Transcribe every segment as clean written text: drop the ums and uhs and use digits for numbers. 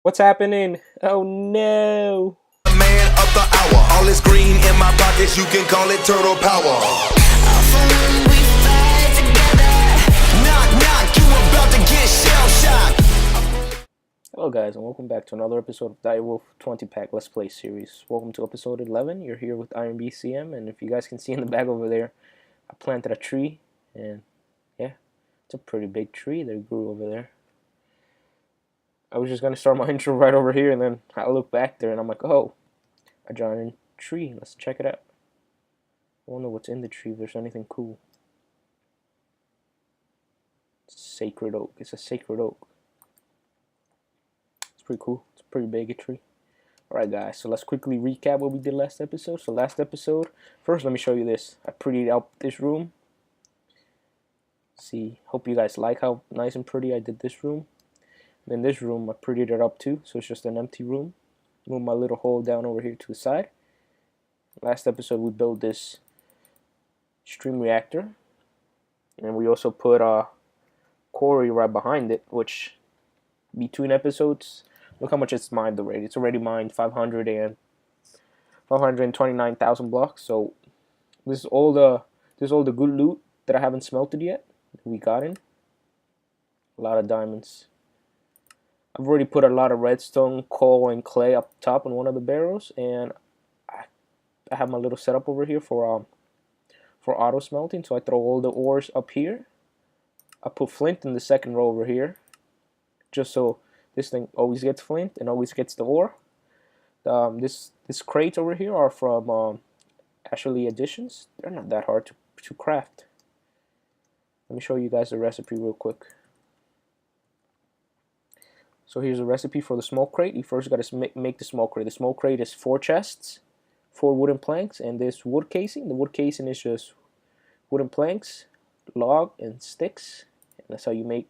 What's happening? Oh no! Man of the hour, all this green in my pockets, you can call it turtle power. We fight together. Knock, knock, you about to get shell shocked. Hello guys, and welcome back to another episode of Direwolf20 Pack Let's Play series. Welcome to episode 11. You're here with Iron BCM, and if you guys can see in the back over there, I planted a tree, and yeah, it's a pretty big tree that grew over there. I was just gonna start my intro right over here, and then I look back there, and I'm like, oh, a giant tree. Let's check it out. I wonder what's in the tree. If there's anything cool. Sacred oak. It's a sacred oak. It's pretty cool. It's a pretty big a tree. Alright guys, so let's quickly recap what we did last episode. So last episode, first let me show you this. I prettied out this room. See, hope you guys like how nice and pretty I did this room. And in this room, I prettied it up too, so it's just an empty room. Move my little hole down over here to the side. Last episode, we built this stream reactor. And we also put a quarry right behind it, which between episodes, look how much it's mined already. It's already mined 529,000 blocks. So this is all the good loot that I haven't smelted yet. We got in a lot of diamonds. I've already put a lot of redstone, coal, and clay up top in one of the barrels, and I have my little setup over here for auto smelting. So I throw all the ores up here. I put flint in the second row over here, just so this thing always gets flint and always gets the ore. This crates over here are from actually additions. They're not that hard to craft. Let me show you guys the recipe real quick. So here's a recipe for the smoke crate. You first got to make the smoke crate. The smoke crate is 4 chests, 4 wooden planks, and this wood casing. The wood casing is just wooden planks, log, and sticks. And that's how you make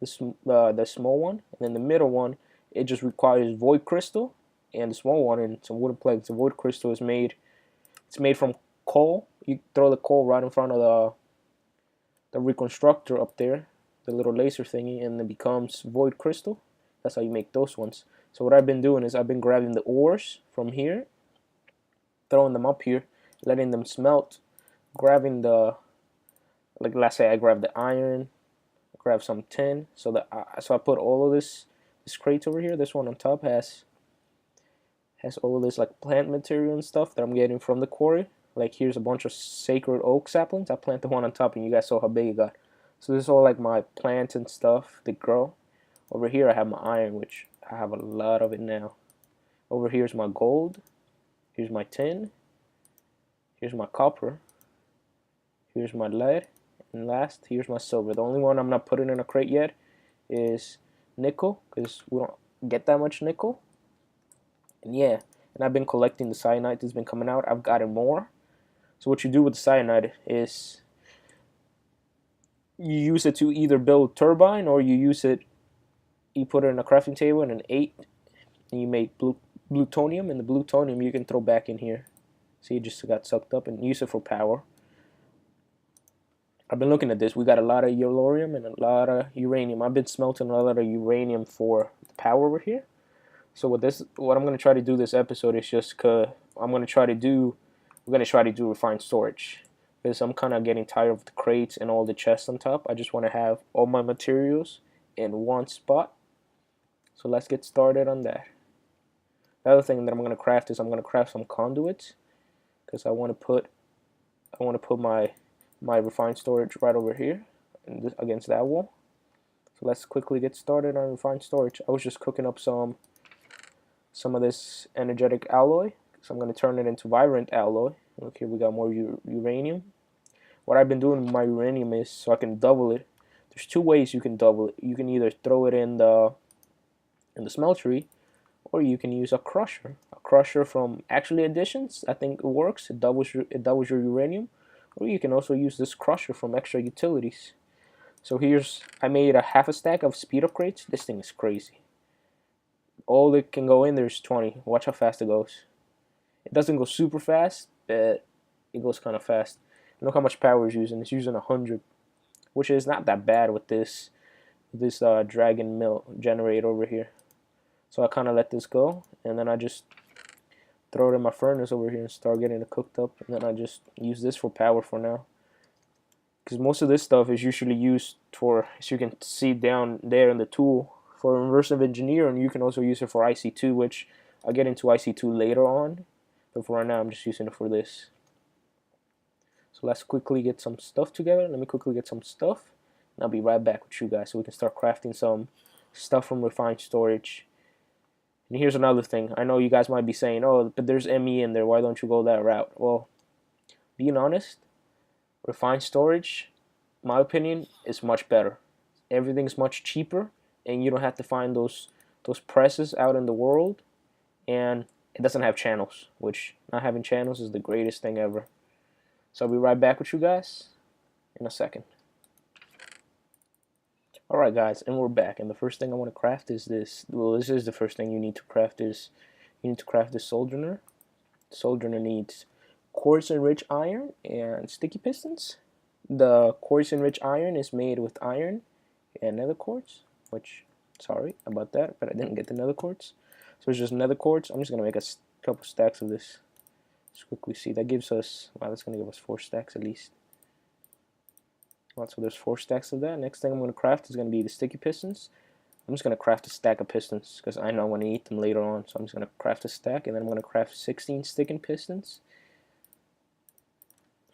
the small one. And then the middle one, it just requires void crystal, and the small one and some wooden planks. The void crystal is made. It's made from coal. You throw the coal right in front of the reconstructor up there, the little laser thingy, and it becomes void crystal. That's how you make those ones. So what I've been doing is I've been grabbing the ores from here, throwing them up here, letting them smelt, grabbing like let's say I grabbed the iron, grab some tin. So I put all of this crates over here. This one on top has all of this like plant material and stuff that I'm getting from the quarry. Like here's a bunch of sacred oak saplings. I planted one on top, and you guys saw how big it got. So this is all like my plants and stuff that grow. Over here I have my iron, which I have a lot of it now. Over here's my gold. Here's my tin. Here's my copper. Here's my lead. And last, here's my silver. The only one I'm not putting in a crate yet is nickel, because we don't get that much nickel. And yeah, and I've been collecting the cyanide that's been coming out. I've gotten more. So what you do with the cyanide is you use it to either build turbine, or you put it in a crafting table and an 8, and you make plutonium, and the plutonium you can throw back in here. See, it just got sucked up, and use it for power. I've been looking at this. We got a lot of uranium and a lot of uranium. I've been smelting a lot of uranium for the power over here. So what I'm going to try to do this episode is just we're going to try to do refined storage, because I'm kind of getting tired of the crates and all the chests on top. I just want to have all my materials in one spot. So let's get started on that. The other thing that I'm going to craft is I'm going to craft some conduits, because I want to put my refined storage right over here against that wall. So let's quickly get started on refined storage. I was just cooking up some of this energetic alloy, so I'm going to turn it into vibrant alloy. Look here, we got more uranium. What I've been doing with my uranium is so I can double it. There's 2 ways you can double it. You can either throw it in the smeltery, or you can use a crusher. A crusher from actually additions, I think it works. It doubles your uranium. Or you can also use this crusher from extra utilities. So I made a half a stack of speed up crates. This thing is crazy. All that can go in there is 20. Watch how fast it goes. It doesn't go super fast, but it goes kind of fast. Look how much power it's using. It's using 100, which is not that bad with this dragon mill generator over here. So I kind of let this go, and then I just throw it in my furnace over here and start getting it cooked up. And then I just use this for power for now, because most of this stuff is usually used for, as you can see down there in the tool, for immersive engineer, and you can also use it for IC2, which I'll get into IC2 later on, but for right now I'm just using it for this. So let's quickly get some stuff together. Let me quickly get some stuff, and I'll be right back with you guys so we can start crafting some stuff from refined storage. And here's another thing. I know you guys might be saying, oh, but there's ME in there, why don't you go that route? Well, being honest, refined storage, my opinion, is much better. Everything's much cheaper, and you don't have to find those presses out in the world, and it doesn't have channels, which not having channels is the greatest thing ever. So I'll be right back with you guys in a second. Alright guys, and we're back, and the first thing I want to craft is this. Well, this is the first thing you need to craft is, you need to craft this soldierner. The soldierner needs quartz-enriched iron and sticky pistons. The quartz-enriched iron is made with iron and nether quartz, which, sorry about that, but I didn't get the nether quartz. So it's just nether quartz. I'm just going to make a couple stacks of this. Let's quickly see. That gives us, wow, that's going to give us 4 stacks at least. Right, so there's 4 stacks of that. Next thing I'm going to craft is going to be the sticky pistons. I'm just going to craft a stack of pistons because I know I'm going to eat them later on. So I'm just going to craft a stack, and then I'm going to craft 16 sticking pistons.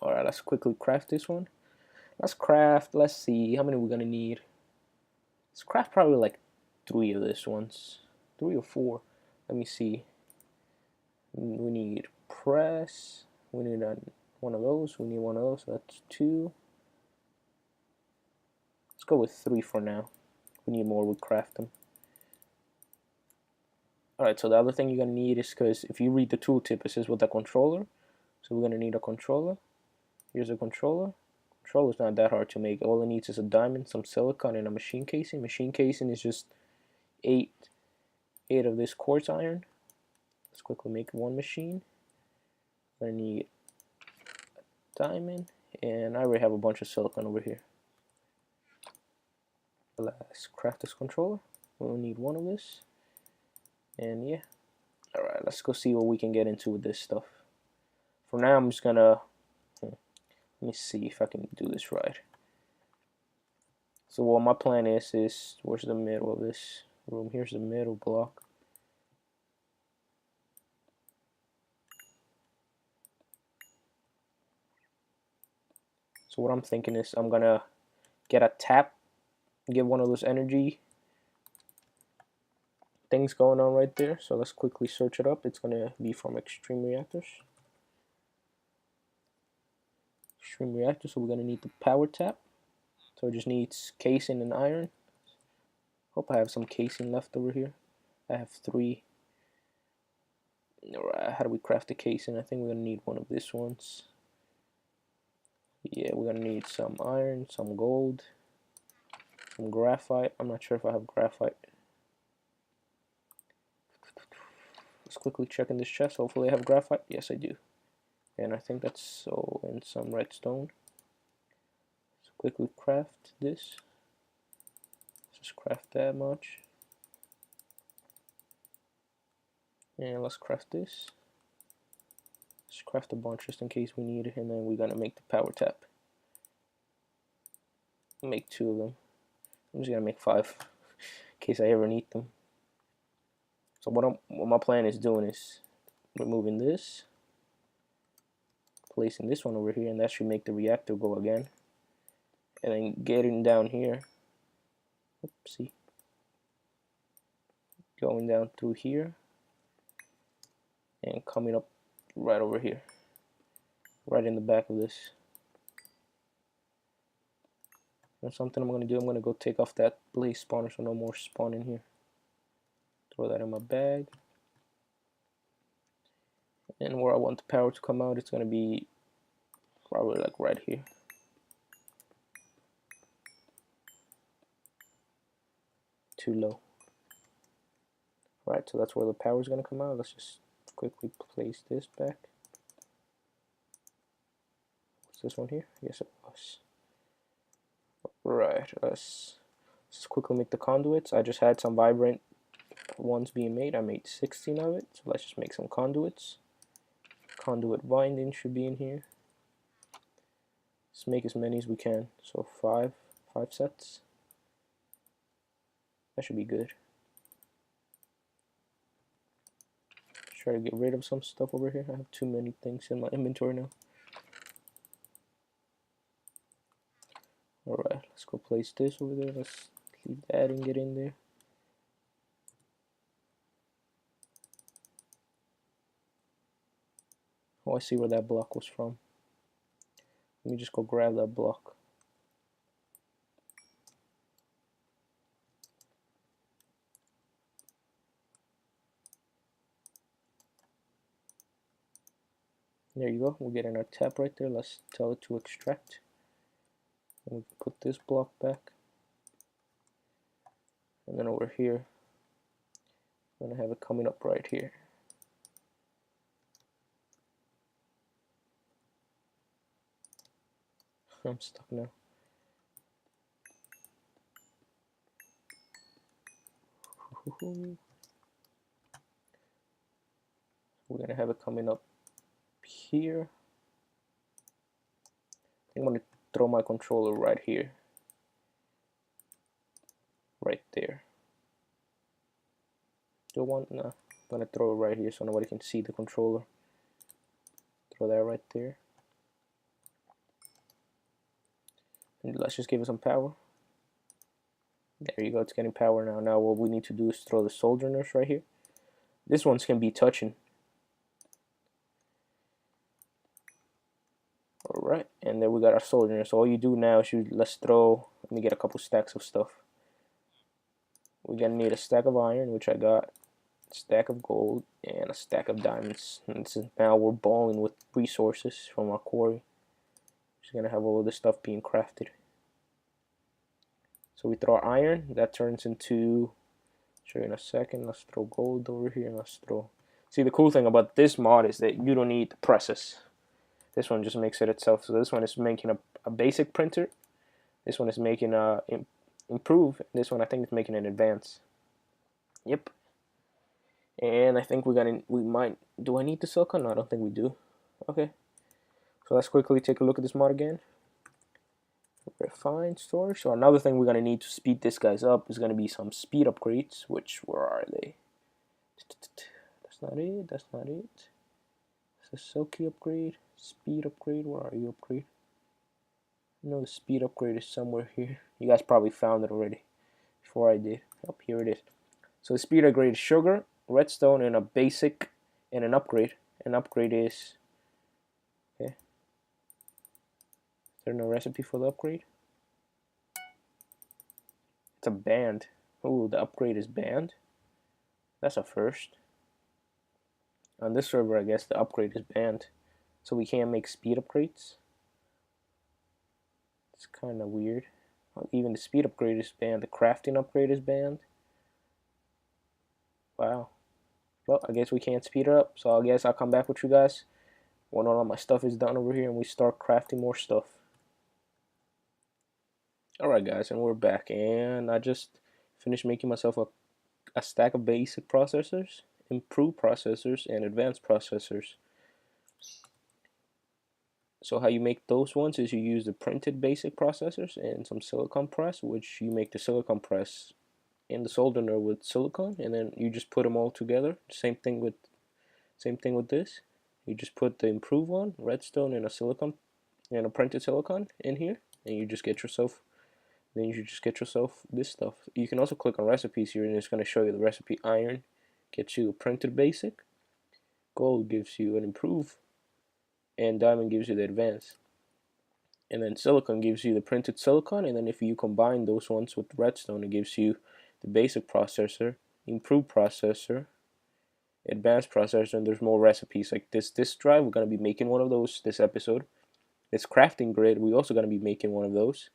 Alright, let's quickly craft this one. Let's see, how many we're going to need. Let's craft probably like 3 of this ones. 3 or 4. Let me see. We need press. We need one of those. We need one of those. So that's 2. Let's go with 3 for now. We need more, we'll craft them. Alright, so the other thing you're going to need is, because if you read the tooltip, it says with a controller. So we're going to need a controller. Here's a controller. Controller's not that hard to make. All it needs is a diamond, some silicon, and a machine casing. Machine casing is just 8 of this quartz iron. Let's quickly make one machine. I need a diamond, and I already have a bunch of silicon over here. Let's craft this controller. We'll need one of this, and yeah. Alright, let's go see what we can get into with this stuff. For now, I'm just gonna let me see if I can do this right. So what my plan is where's the middle of this room? Here's the middle block. So what I'm thinking is I'm gonna get a tap, get one of those energy things going on right there. So let's quickly search it up. It's gonna be from extreme reactors. Extreme reactor, so we're gonna need the power tap. So it just needs casing and iron. Hope I have some casing left over here. I have 3. Alright, how do we craft the casing? I think we're gonna need one of these ones. Yeah, we're gonna need some iron, some gold, some graphite. I'm not sure if I have graphite. Let's quickly check in this chest. Hopefully I have graphite. Yes, I do. And I think that's so, and some redstone. Let's quickly craft this. Just craft that much. And let's craft this. Let's craft a bunch just in case we need it, and then we're gonna make the power tap. Make 2 of them. I'm just gonna make 5 in case I ever need them. So what my plan is doing is removing this, placing this one over here, and that should make the reactor go again. And then getting down here, oopsie, going down through here and coming up right over here, right in the back of this. And something I'm gonna do, I'm gonna go take off that blaze spawner so no more spawn in here. Throw that in my bag. And where I want the power to come out, it's gonna be probably like right here. Too low. Right, so that's where the power is gonna come out. Let's just quickly place this back. What's this one here? Yes, it was. Right, let's quickly make the conduits. I just had some vibrant ones being made. I made 16 of it, so let's just make some conduits. Conduit winding should be in here. Let's make as many as we can. So five sets. That should be good. Try to get rid of some stuff over here. I have too many things in my inventory now. Alright, let's go place this over there. Let's leave that and get in there. Oh, I see where that block was from. Let me just go grab that block. There you go. We're getting our tap right there. Let's tell it to extract. And we can put this block back. And then over here, I'm going to have it coming up right here. I'm stuck now. We're going to have it coming up here. I'm going to throw my controller right here. Right there. Do I want? Nah. I'm going to throw it right here so nobody can see the controller. Throw that right there. And let's just give it some power. There you go, it's getting power now. Now what we need to do is throw the soldier nurse right here. This one's can be touching. Alright, and then we got our soldier nurse. So all you do now is let's throw, let me get a couple stacks of stuff. We're gonna need a stack of iron, which I got, a stack of gold, and a stack of diamonds. And now we're balling with resources from our quarry. Just gonna have all of this stuff being crafted. So we throw iron, that turns into, show you in a second, let's throw gold over here, and let's throw, see the cool thing about this mod is that you don't need the presses. This one just makes it itself. So this one is making a basic printer, this one is making a improve, this one I think is making an advance. Yep. And I think we might, do I need the silicon? No, I don't think we do. Okay. So let's quickly take a look at this mod again. Refine storage. So another thing we're gonna need to speed this guys up is gonna be some speed upgrades. Which, where are they? That's not it. That's not it. It's a silky upgrade. Speed upgrade. Where are you, upgrade? No, the speed upgrade is somewhere here. You guys probably found it already before I did. Oh, here it is. So the speed upgrade is sugar, redstone, and a basic, and an upgrade. An upgrade is, okay. Is there no recipe for the upgrade? It's a band. Oh, the upgrade is banned. That's a first. On this server, I guess the upgrade is banned, so we can't make speed upgrades. It's kind of weird. Even the speed upgrade is banned. The crafting upgrade is banned. Wow. Well, I guess we can't speed it up, so I guess I'll come back with you guys when all my stuff is done over here and we start crafting more stuff. Alright guys, and we're back, and I just finished making myself a stack of basic processors, improved processors, and advanced processors. So how you make those ones is you use the printed basic processors and some silicon press, which you make the silicon press in the solderer with silicon, and then you just put them all together. Same thing with this. You just put the improved one, redstone, and a silicon, and a printed silicon in here, and you just get yourself. Then you just get yourself this stuff. You can also click on recipes here, and it's going to show you the recipe. Iron gets you a printed basic, gold gives you an improved, and diamond gives you the advanced. And then silicon gives you the printed silicon, and then if you combine those ones with redstone, it gives you the basic processor, improved processor, advanced processor, and there's more recipes like this drive. We're going to be making one of those this episode. This crafting grid, we're also going to be making one of those.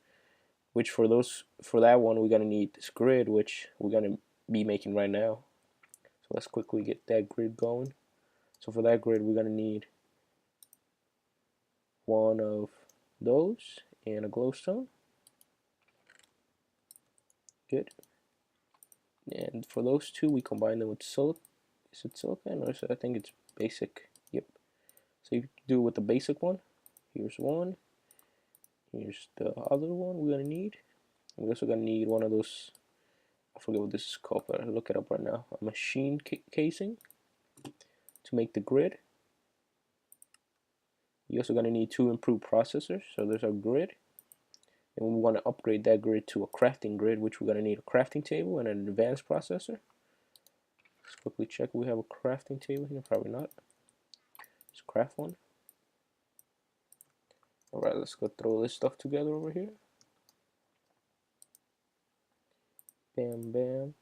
Which for that one we're gonna need this grid, which we're gonna be making right now. So let's quickly get that grid going. So for that grid we're gonna need one of those and a glowstone. Good. And for those two, we combine them with silicon. Is it silicon or is it, I think it's basic. Yep. So you do it with the basic one. Here's one. Here's the other one we're gonna need. We're also gonna need one of those. I forget what this is called, but I'll look it up right now. A machine casing to make the grid. You're also gonna need 2 improved processors. So there's our grid. And we want to upgrade that grid to a crafting grid, which we're going to need a crafting table and an advanced processor. Let's quickly check we have a crafting table here. Probably not. Let's craft one. Alright, let's go throw this stuff together over here. Bam, bam.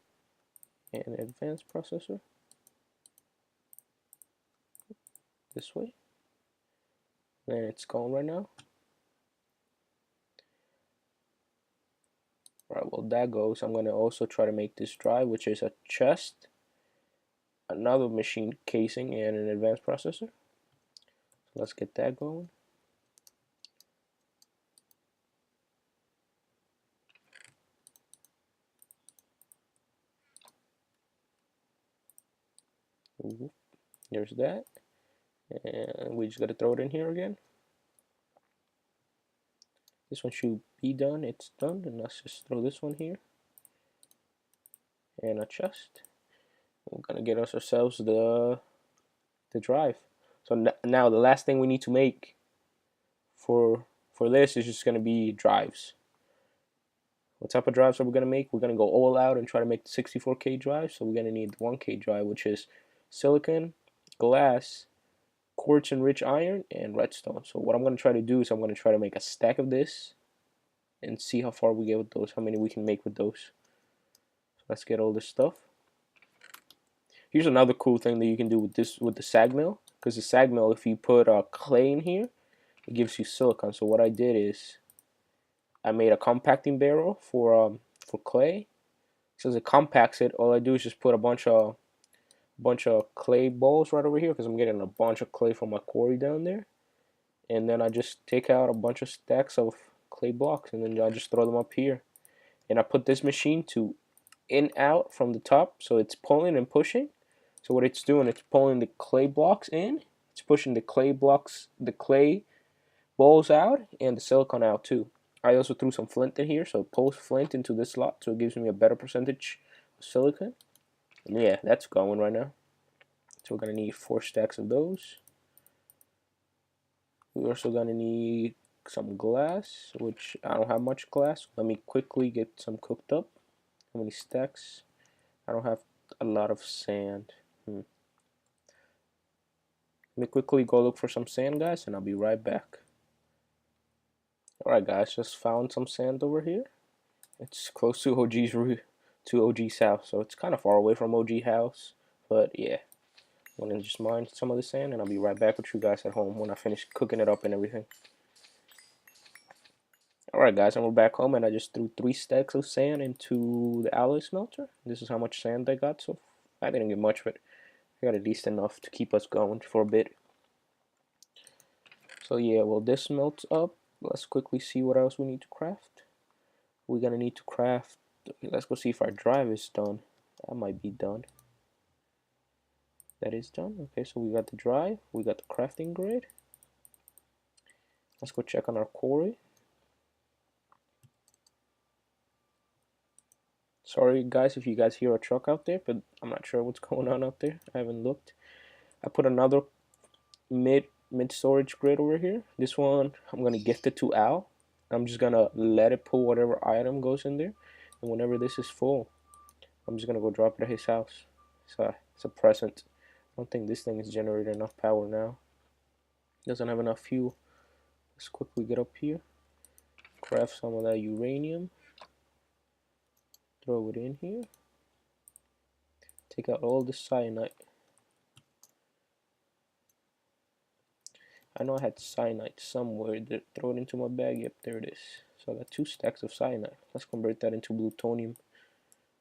And an advanced processor. This way. And it's going right now. Alright, well that goes. I'm going to also try to make this drive, which is a chest, another machine casing, and an advanced processor. So let's get that going. There's that. And we just got to throw it in here again. This one should be done. It's done. And let's just throw this one here. And a chest. We're going to get ourselves the drive. So now the last thing we need to make for this is just going to be drives. What type of drives are we going to make? We're going to go all out and try to make the 64K drive. So we're going to need the 1K drive, which is silicon, glass, quartz enriched iron, and redstone. So what I'm going to try to do is I'm going to try to make a stack of this and see how far we get with those, how many we can make with those. So let's get all this stuff. Here's another cool thing that you can do with this, with the sag mill, because the sag mill, if you put clay in here, it gives you silicon. So what I did is I made a compacting barrel for clay. So as it compacts it, all I do is just put a bunch of clay balls right over here, because I'm getting a bunch of clay from my quarry down there, and then I just take out a bunch of stacks of clay blocks, and then I just throw them up here, and I put this machine to in out from the top, so it's pulling and pushing. So what it's doing, it's pulling the clay blocks in, it's pushing the clay balls out, and the silicon out too. I also threw some flint in here, so it pulls flint into this slot, so it gives me a better percentage of silicon. And yeah, that's going right now. So we're gonna need 4 stacks of those. We're also gonna need some glass, which I don't have much glass. Let me quickly get some cooked up. How many stacks? I don't have a lot of sand. Let me quickly go look for some sand, guys, and I'll be right back. Alright guys, just found some sand over here. It's close to OG's house, so it's kind of far away from OG house, but yeah. I'm gonna just mine some of the sand, and I'll be right back with you guys at home when I finish cooking it up and everything. Alright guys, and we're back home, and I just threw 3 stacks of sand into the alloy smelter. This is how much sand I got, so I didn't get much, but I got at least enough to keep us going for a bit. So yeah, well this melts up. Let's quickly see what else we need to craft. We're gonna need to craft, okay, let's go see if our drive is done. That might be done. That is done. Okay, so we got the drive, we got the crafting grid. Let's go check on our quarry. Sorry guys if you guys hear a truck out there, but I'm not sure what's going on out there. I haven't looked. I put another mid storage grid over here. This one I'm gonna gift it to Al. I'm just gonna let it pull whatever item goes in there, and whenever this is full, I'm just gonna go drop it at his house. So it's a present. I don't think this thing is generating enough power now. Doesn't have enough fuel. Let's quickly get up here, craft some of that uranium, throw it in here, take out all the cyanide. I know I had cyanide somewhere. Throw it into my bag. Yep, there it is. So I got 2 stacks of cyanide. Let's convert that into plutonium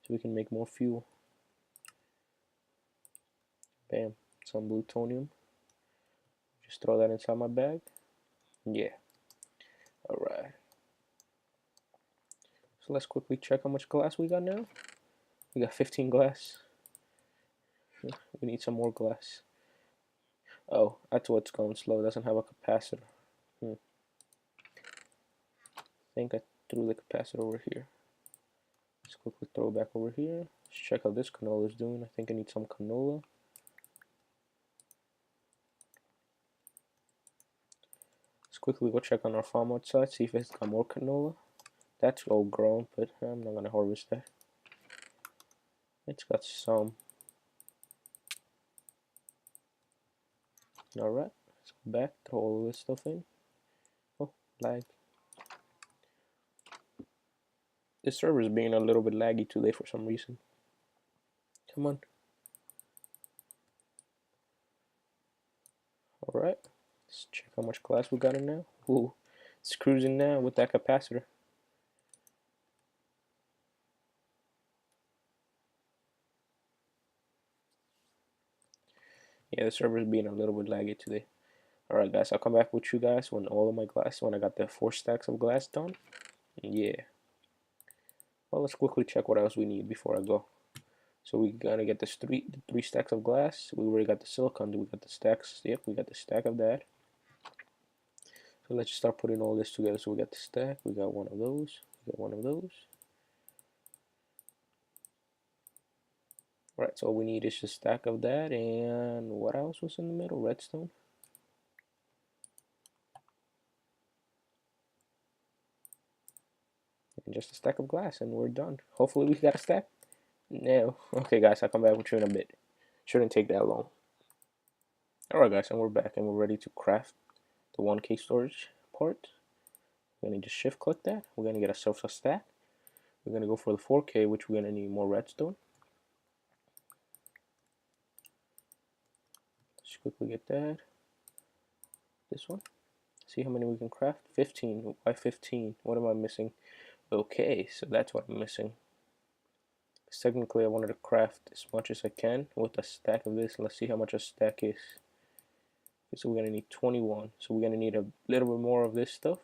so we can make more fuel. Bam, some plutonium. Just throw that inside my bag. Yeah. Alright. So let's quickly check how much glass we got now. We got 15 glass. We need some more glass. Oh, that's what's going slow. It doesn't have a capacitor. I think I threw the capacitor over here. Let's quickly throw it back over here. Let's check how this canola is doing. I think I need some canola. Let's quickly go check on our farm outside, see if it's got more canola. That's all grown, but I'm not gonna harvest that. It's got some. Alright, let's go back, throw all of this stuff in. Oh, lag. This server is being a little bit laggy today for some reason. Come on. Alright, let's check how much glass we got in now. Ooh, it's cruising now with that capacitor. Yeah, the server is being a little bit laggy today. Alright guys, I'll come back with you guys when all of my glass, when I got the 4 stacks of glass done. Yeah. Well, let's quickly check what else we need before I go. So we gotta get the three stacks of glass. We already got the silicon. We got the stacks. Yep, we got the stack of that. So let's just start putting all this together. So we got the stack. We got one of those. We got one of those. Alright, so all we need is a stack of that. And what else was in the middle? Redstone. And just a stack of glass, and we're done. Hopefully we got a stack. No. Okay, guys, I'll come back with you in a bit. Shouldn't take that long. Alright, guys, and we're back, and we're ready to craft the 1K storage part. We're gonna just shift click that. We're gonna get ourselves a stack. We're gonna go for the 4K, which we're gonna need more redstone. Let's quickly get that. This one. See how many we can craft. 15. Why 15? What am I missing? Okay, so that's what I'm missing. Technically, I wanted to craft as much as I can with a stack of this. Let's see how much a stack is. Okay, so we're gonna need 21. So we're gonna need a little bit more of this stuff.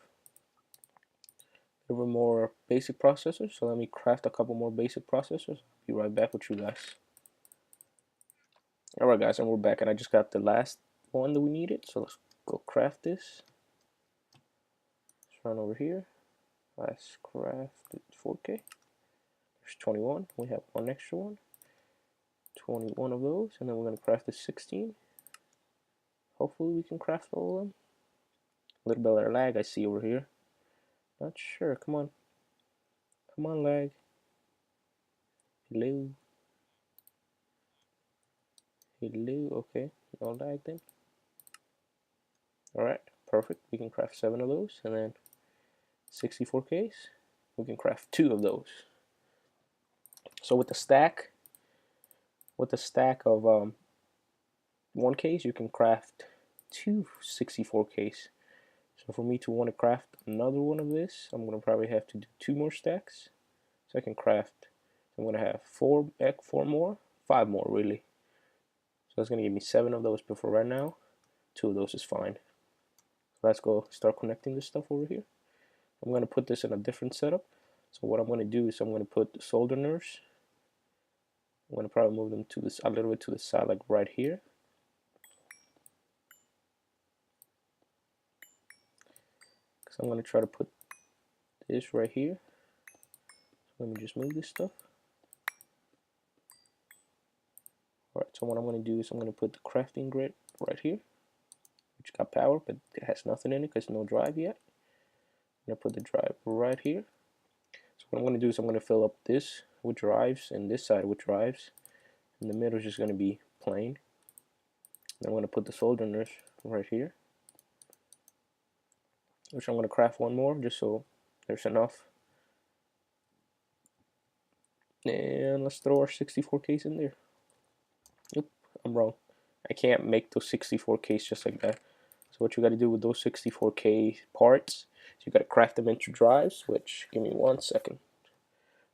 A little bit more basic processors. So let me craft a couple more basic processors. Be right back with you guys. Alright guys, and we're back, and I just got the last one that we needed. So let's go craft this. Let's run over here. Let's craft 4K. There's 21. We have one extra one. 21 of those, and then we're going to craft the 16. Hopefully we can craft all of them. A little bit of lag I see over here. Not sure. Come on. Come on, lag. Hello. Hello. Okay. No lag then. Alright. Perfect. We can craft 7 of those, and then 64Ks. We can craft 2 of those. So with the stack of 1Ks, you can craft 2 64Ks. So for me to want to craft another one of this, I'm going to probably have to do 2 more stacks. So I can craft, I'm going to have 4 more, 5 more really. So that's going to give me 7 of those, but for right now, 2 of those is fine. So let's go start connecting this stuff over here. I'm going to put this in a different setup. So what I'm going to do is I'm going to put the solderers. I'm going to probably move them to this a little bit to the side, like right here. Because I'm going to try to put this right here. So let me just move this stuff. Alright, so what I'm going to do is I'm going to put the crafting grid right here, which got power, but it has nothing in it because no drive yet. I'm going to put the drive right here. So what I'm going to do is I'm going to fill up this with drives and this side with drives, and the middle is just going to be plain. And I'm going to put the solderers right here, which I'm going to craft one more just so there's enough. And let's throw our 64Ks in there. Oop, I'm wrong. I can't make those 64Ks just like that. So what you got to do with those 64K parts is you got to craft them into drives, which, give me 1 second.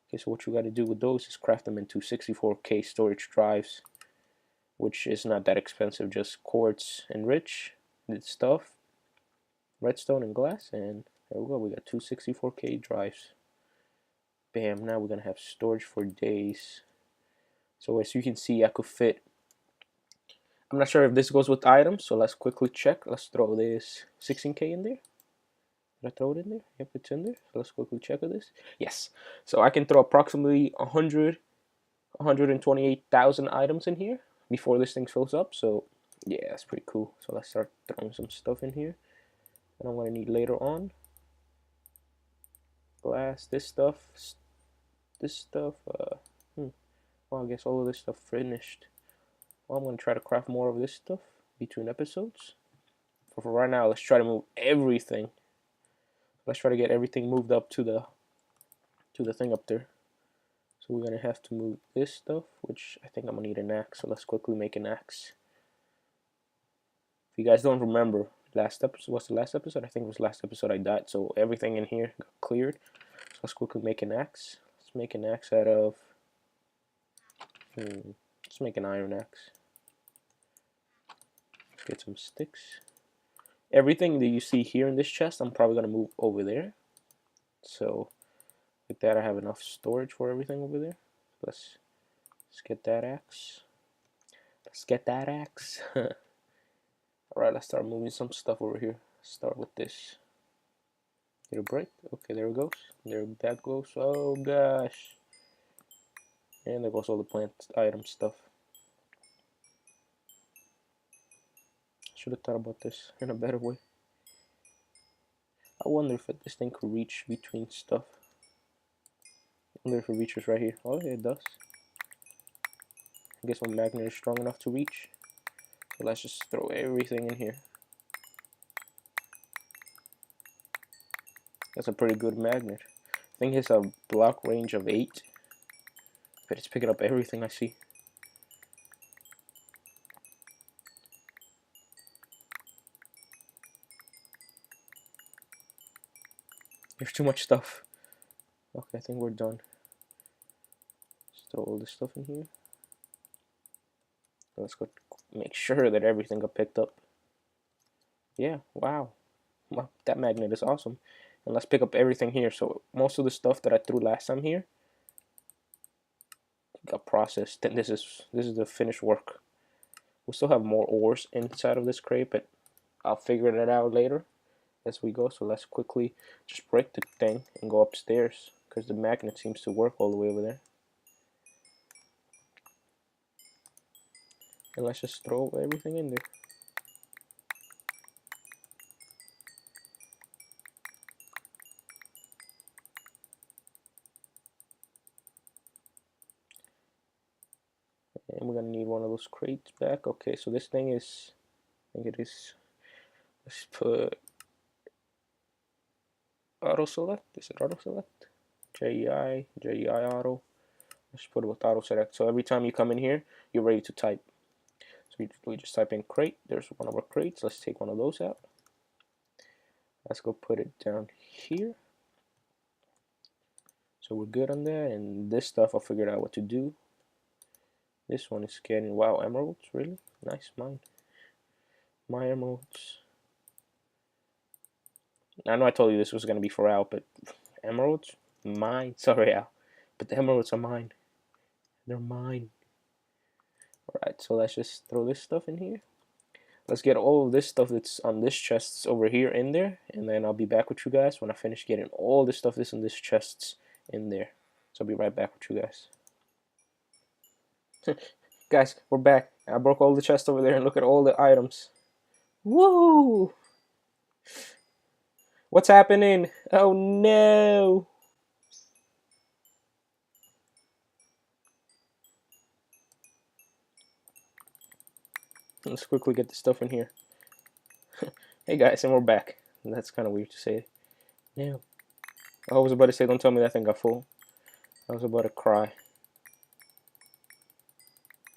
Okay, so what you got to do with those is craft them into 64K storage drives, which is not that expensive, just quartz and rich stuff, redstone and glass, and there we go. We got 2 64K drives. Bam, now we're going to have storage for days. So as you can see, I could fit. I'm not sure if this goes with items, so let's quickly check. Let's throw this 16K in there. Did I throw it in there? Yep, it's in there. So let's quickly check with this. Yes. So I can throw approximately 128,000 items in here before this thing fills up. So yeah, that's pretty cool. So let's start throwing some stuff in here that I'm gonna need later on. Glass, this stuff. Well, I guess all of this stuff finished. Well, I'm gonna try to craft more of this stuff between episodes. But for right now, let's try to move everything. Let's try to get everything moved up to the thing up there. So we're gonna have to move this stuff, which I think I'm gonna need an axe. So let's quickly make an axe. If you guys don't remember, last episode, what's the last episode? I think it was last episode I died. So everything in here got cleared. So let's quickly make an axe. Let's make an axe out of. Let's make an iron axe. Let's get some sticks. Everything that you see here in this chest, I'm probably gonna move over there. So like that, I have enough storage for everything over there. Let's get that axe. Let's get that axe. Alright, let's start moving some stuff over here. Start with this. Did it break? Okay, there it goes. There that goes. Oh gosh. And there goes all the plant item stuff. Should have thought about this in a better way. I wonder if this thing could reach between stuff. I wonder if it reaches right here. Oh yeah, it does. I guess my magnet is strong enough to reach. So let's just throw everything in here. That's a pretty good magnet. I think it's a block range of 8. But it's picking up everything I see. There's too much stuff. Okay, I think we're done. Let's throw all this stuff in here. Let's go make sure that everything got picked up. Yeah, wow. That magnet is awesome. And let's pick up everything here. So most of the stuff that I threw last time here got processed. Then this is the finished work. We still have more ores inside of this crate, but I'll figure that out later as we go. So let's quickly just break the thing and go upstairs, because the magnet seems to work all the way over there. And let's just throw everything in there. And we're gonna need one of those crates back. Okay, so this thing is, I think it is, let's put auto select. Is it auto select? JEI auto. Let's put it with auto select. So every time you come in here, you're ready to type. So we just type in crate. There's one of our crates. Let's take one of those out. Let's go put it down here. So we're good on that. And this stuff, I figured out what to do. This one is getting, wow, emeralds, really? Nice, mine. My emeralds. I know I told you this was going to be for Al, but emeralds? Mine. Sorry, Al. But the emeralds are mine. They're mine. Alright, so let's just throw this stuff in here. Let's get all of this stuff that's on this chest over here in there. And then I'll be back with you guys when I finish getting all the stuff that's in this chests in there. So I'll be right back with you guys. Guys, we're back. I broke all the chests over there and look at all the items. Woo! What's happening? Oh no! Let's quickly get the stuff in here. Hey guys, and we're back. That's kind of weird to say. Yeah. I was about to say, don't tell me that thing got full. I was about to cry.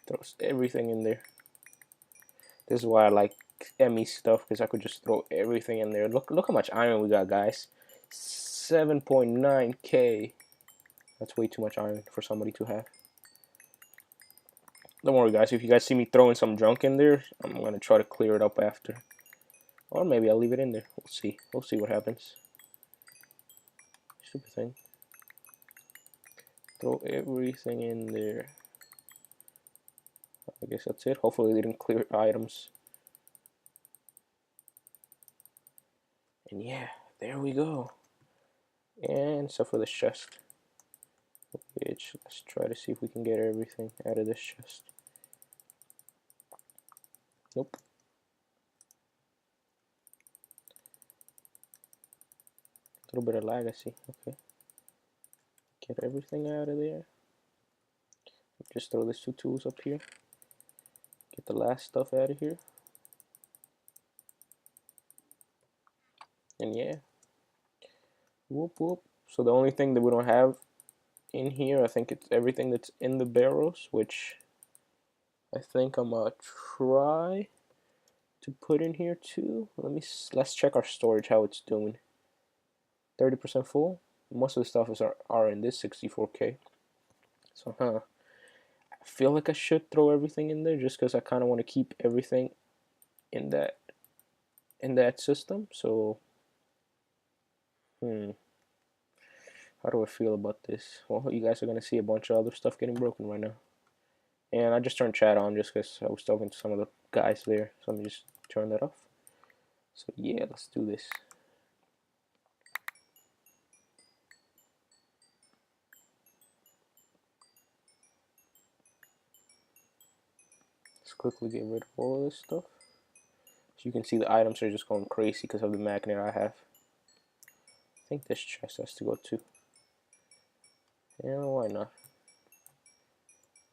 Throws everything in there. This is why I like Emmy stuff, because I could just throw everything in there. Look how much iron we got, guys. 7.9k. That's way too much iron for somebody to have. Don't worry, guys. If you guys see me throwing some junk in there, I'm gonna try to clear it up after. Or maybe I'll leave it in there. We'll see. We'll see what happens. Stupid thing. Throw everything in there. I guess that's it. Hopefully they didn't clear items. And yeah, there we go. And so for this chest, which let's try to see if we can get everything out of this chest. Nope. A little bit of lag, I see. Okay. Get everything out of there. Just throw these 2 tools up here. Get the last stuff out of here. And yeah. Whoop whoop. So the only thing that we don't have in here, I think it's everything that's in the barrels, which I think I'm gonna try to put in here too. Let's check our storage, how it's doing. 30% full. Most of the stuff are in this 64K. So I feel like I should throw everything in there just because I kind of want to keep everything in that system. So how do I feel about this? Well, you guys are gonna see a bunch of other stuff getting broken right now. And I just turned chat on just because I was talking to some of the guys there. So let me just turn that off. So yeah, let's do this. Let's quickly get rid of all of this stuff. So you can see the items are just going crazy because of the magnet I have. I think this chest has to go too. Yeah, why not?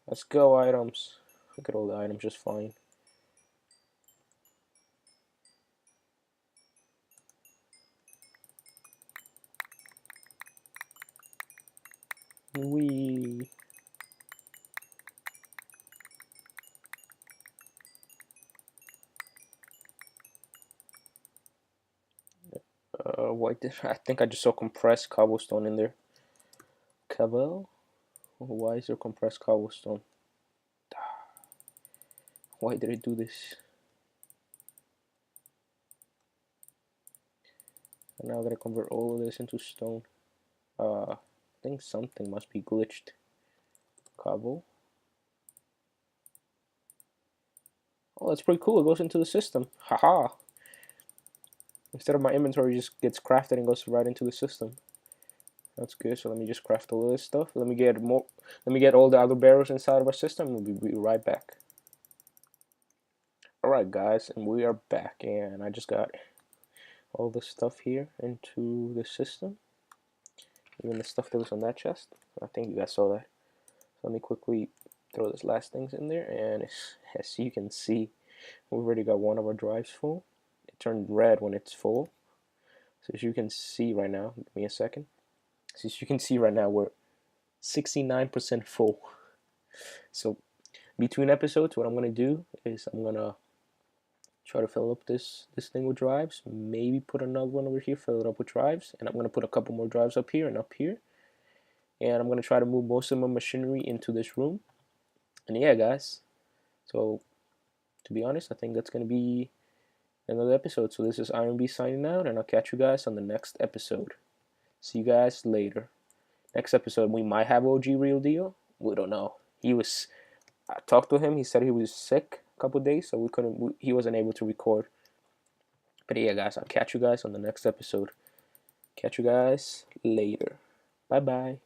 Let's go, items. Look at all the items just fine. Wee. Why did I think I just saw compressed cobblestone in there? Cobble? Why is there compressed cobblestone? Why did it do this? And now I gotta convert all of this into stone. I think something must be glitched. Cobble. Oh, that's pretty cool. It goes into the system. Haha. Instead of my inventory just gets crafted and goes right into the system. That's good. So let me just craft all this stuff. Let me get more. Let me get all the other barrels inside of our system. We'll be right back. Alright guys, and we are back, and I just got all the stuff here into the system. Even the stuff that was on that chest. I think you guys saw that. So let me quickly throw this last things in there, and as you can see, we've already got one of our drives full. It turned red when it's full. So as you can see right now, give me a second. So as you can see right now, we're 69% full. So between episodes, what I'm gonna do is I'm gonna try to fill up this thing with drives. Maybe put another one over here, fill it up with drives, and I'm gonna put a couple more drives up here and up here. And I'm gonna try to move most of my machinery into this room. And yeah, guys. So to be honest, I think that's gonna be another episode. So this is Iron B signing out, and I'll catch you guys on the next episode. See you guys later. Next episode, we might have OG Real Deal. We don't know. I talked to him. He said he was sick a couple days, so he wasn't able to record. But yeah, guys, I'll catch you guys on the next episode. Catch you guys later. Bye bye.